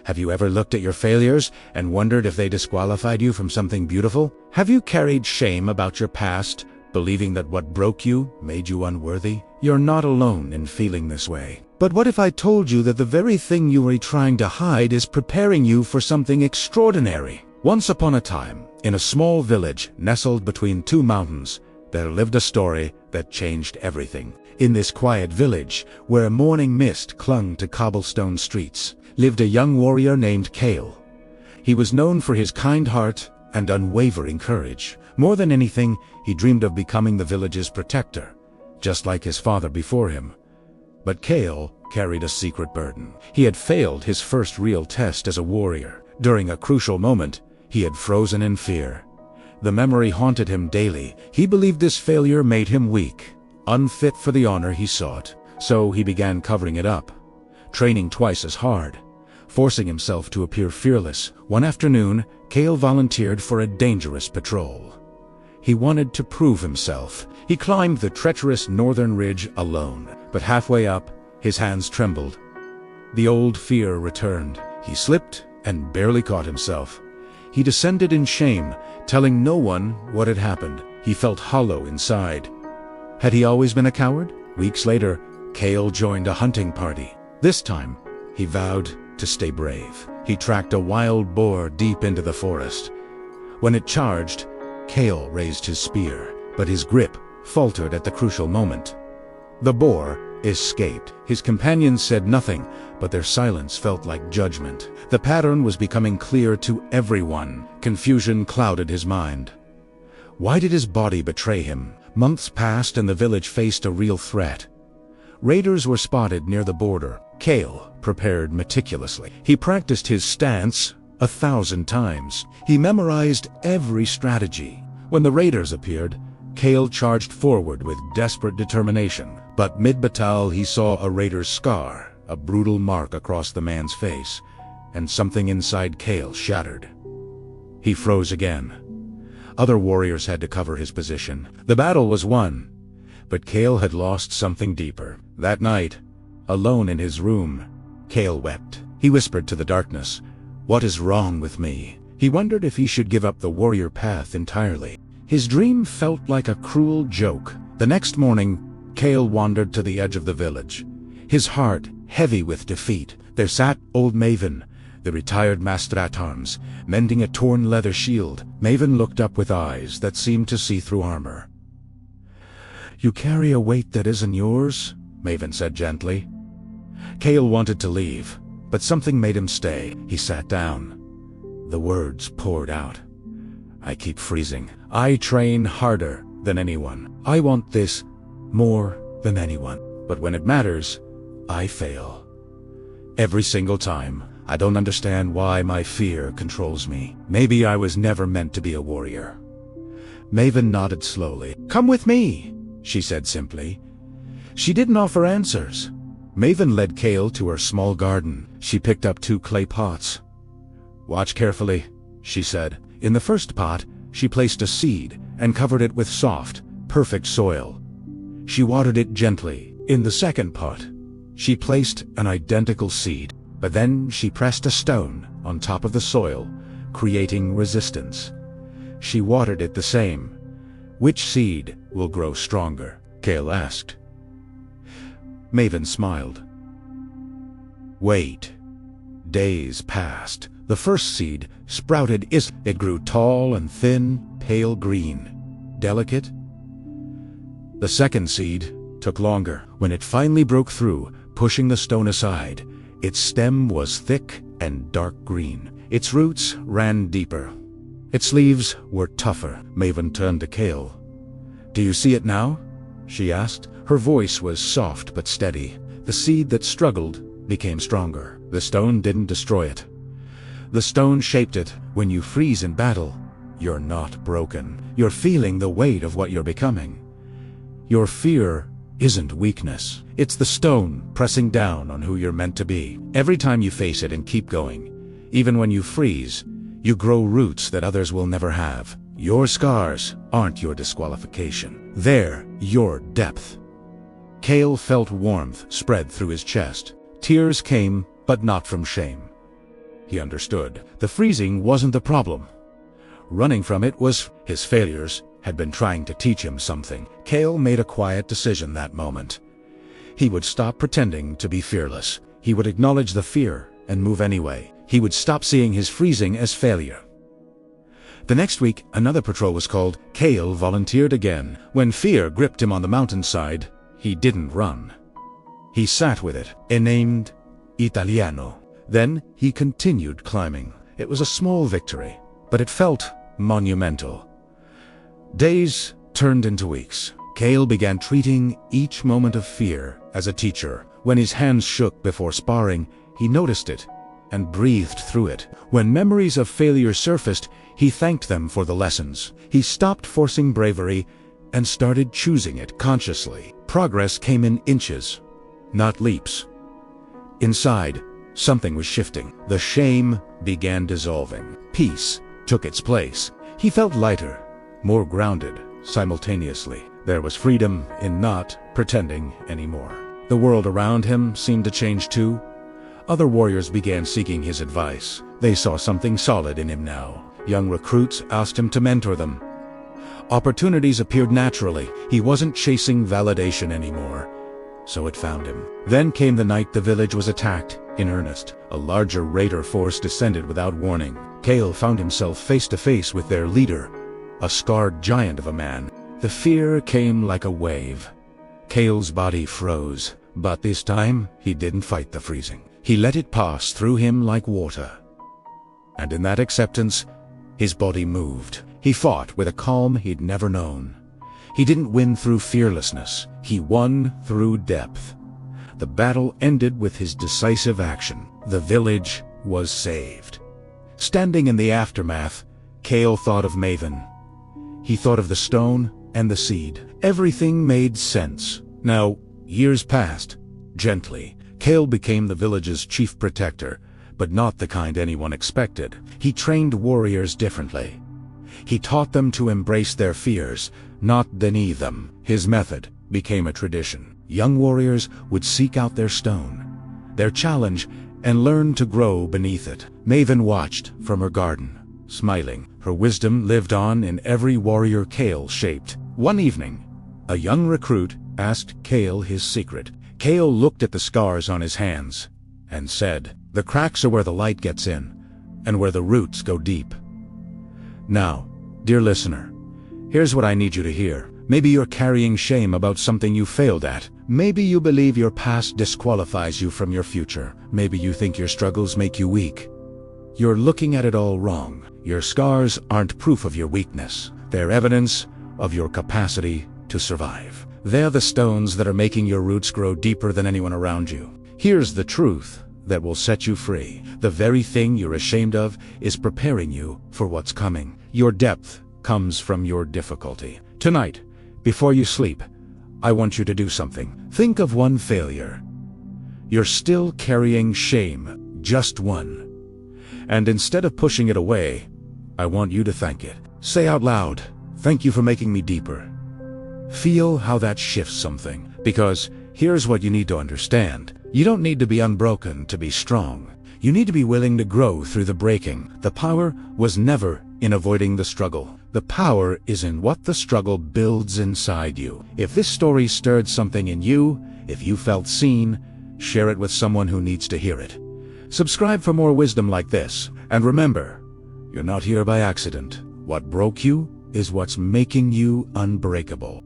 Have you ever looked at your failures and wondered if they disqualified you from something beautiful? Have you carried shame about your past, believing that what broke you made you unworthy? You're not alone in feeling this way. But what if I told you that the very thing you were trying to hide is preparing you for something extraordinary? Once upon a time, in a small village nestled between two mountains, there lived a story that changed everything. In this quiet village, where a morning mist clung to cobblestone streets, lived a young warrior named Kael. He was known for his kind heart and unwavering courage. More than anything, he dreamed of becoming the village's protector, just like his father before him. But Kael carried a secret burden. He had failed his first real test as a warrior. During a crucial moment, he had frozen in fear. The memory haunted him daily. He believed this failure made him weak, unfit for the honor he sought. So he began covering it up, training twice as hard, forcing himself to appear fearless. One afternoon, Kael volunteered for a dangerous patrol. He wanted to prove himself. He climbed the treacherous northern ridge alone, but halfway up, his hands trembled. The old fear returned. He slipped and barely caught himself. He descended in shame, telling no one what had happened. He felt hollow inside. Had he always been a coward? Weeks later, Kael joined a hunting party. This time, he vowed to stay brave. He tracked a wild boar deep into the forest. When it charged, Kael raised his spear, but his grip faltered at the crucial moment. The boar escaped. His companions said nothing, but their silence felt like judgment. The pattern was becoming clear to everyone. Confusion clouded his mind. Why did his body betray him? Months passed and the village faced a real threat. Raiders were spotted near the border. Kael prepared meticulously. He practiced his stance 1,000 times. He memorized every strategy. When the raiders appeared, Kael charged forward with desperate determination. But mid-battle he saw a raider's scar, a brutal mark across the man's face, and something inside Kael shattered. He froze again. Other warriors had to cover his position. The battle was won, but Kael had lost something deeper. That night, alone in his room, Kael wept. He whispered to the darkness, "What is wrong with me?" He wondered if he should give up the warrior path entirely. His dream felt like a cruel joke. The next morning, Kael wandered to the edge of the village, his heart heavy with defeat. There sat old Maven, the retired master at arms, mending a torn leather shield. Maven looked up with eyes that seemed to see through armor. "You carry a weight that isn't yours," Maven said gently. Kael wanted to leave, but something made him stay. He sat down. The words poured out. "I keep freezing. I train harder than anyone. I want this more than anyone. But when it matters, I fail. Every single time. I don't understand why my fear controls me. Maybe I was never meant to be a warrior." Maven nodded slowly. "Come with me," she said simply. She didn't offer answers. Maven led Kael to her small garden. She picked up 2 clay pots. "Watch carefully," she said. In the first pot, she placed a seed and covered it with soft, perfect soil. She watered it gently. In the second pot, she placed an identical seed, but then she pressed a stone on top of the soil, creating resistance. She watered it the same. "Which seed will grow stronger?" Kael asked. Maven smiled. "Wait." Days passed. The first seed sprouted. It grew tall and thin, pale green, delicate. The second seed took longer. When it finally broke through, pushing the stone aside, its stem was thick and dark green. Its roots ran deeper. Its leaves were tougher. Maven turned to Kael. "Do you see it now?" she asked. Her voice was soft but steady. The seed that struggled became stronger. The stone didn't destroy it. The stone shaped it. When you freeze in battle, you're not broken. You're feeling the weight of what you're becoming. Your fear isn't weakness. It's the stone pressing down on who you're meant to be. Every time you face it and keep going, even when you freeze, you grow roots that others will never have. Your scars aren't your disqualification. They're your depth. Kael felt warmth spread through his chest. Tears came, but not from shame. He understood. The freezing wasn't the problem. Running from it was. His failures had been trying to teach him something. Kael made a quiet decision that moment. He would stop pretending to be fearless. He would acknowledge the fear and move anyway. He would stop seeing his freezing as failure. The next week, another patrol was called. Kael volunteered again. When fear gripped him on the mountainside, he didn't run. He sat with it, named Italiano. Then he continued climbing. It was a small victory, but it felt monumental. Days turned into weeks. Kael began treating each moment of fear as a teacher. When his hands shook before sparring, he noticed it and breathed through it. When memories of failure surfaced, he thanked them for the lessons. He stopped forcing bravery and started choosing it consciously. Progress came in inches, not leaps. Inside, something was shifting. The shame began dissolving. Peace took its place. He felt lighter, more grounded, simultaneously. There was freedom in not pretending anymore. The world around him seemed to change too. Other warriors began seeking his advice. They saw something solid in him now. Young recruits asked him to mentor them. Opportunities appeared naturally. He wasn't chasing validation anymore. So it found him. Then came the night the village was attacked in earnest. A larger raider force descended without warning. Kael found himself face to face with their leader, a scarred giant of a man. The fear came like a wave. Kael's body froze, but this time he didn't fight the freezing. He let it pass through him like water. And in that acceptance, his body moved. He fought with a calm he'd never known. He didn't win through fearlessness. He won through depth. The battle ended with his decisive action. The village was saved. Standing in the aftermath, Kael thought of Maven. He thought of the stone and the seed. Everything made sense. Now, years passed. Gently, Kael became the village's chief protector, but not the kind anyone expected. He trained warriors differently. He taught them to embrace their fears, not deny them. His method became a tradition. Young warriors would seek out their stone, their challenge, and learn to grow beneath it. Maven watched from her garden, smiling. Her wisdom lived on in every warrior Kael shaped. One evening, a young recruit asked Kael his secret. Kael looked at the scars on his hands and said, "The cracks are where the light gets in, and where the roots go deep." Now, dear listener, here's what I need you to hear. Maybe you're carrying shame about something you failed at. Maybe you believe your past disqualifies you from your future. Maybe you think your struggles make you weak. You're looking at it all wrong. Your scars aren't proof of your weakness. They're evidence of your capacity to survive. They're the stones that are making your roots grow deeper than anyone around you. Here's the truth that will set you free. The very thing you're ashamed of is preparing you for what's coming. Your depth comes from your difficulty. Tonight, before you sleep, I want you to do something. Think of one failure. You're still carrying shame, just one. And instead of pushing it away, I want you to thank it. Say out loud, "Thank you for making me deeper." Feel how that shifts something. Because here's what you need to understand. You don't need to be unbroken to be strong. You need to be willing to grow through the breaking. The power was never in avoiding the struggle. The power is in what the struggle builds inside you. If this story stirred something in you, if you felt seen, share it with someone who needs to hear it. Subscribe for more wisdom like this. And remember, you're not here by accident. What broke you is what's making you unbreakable.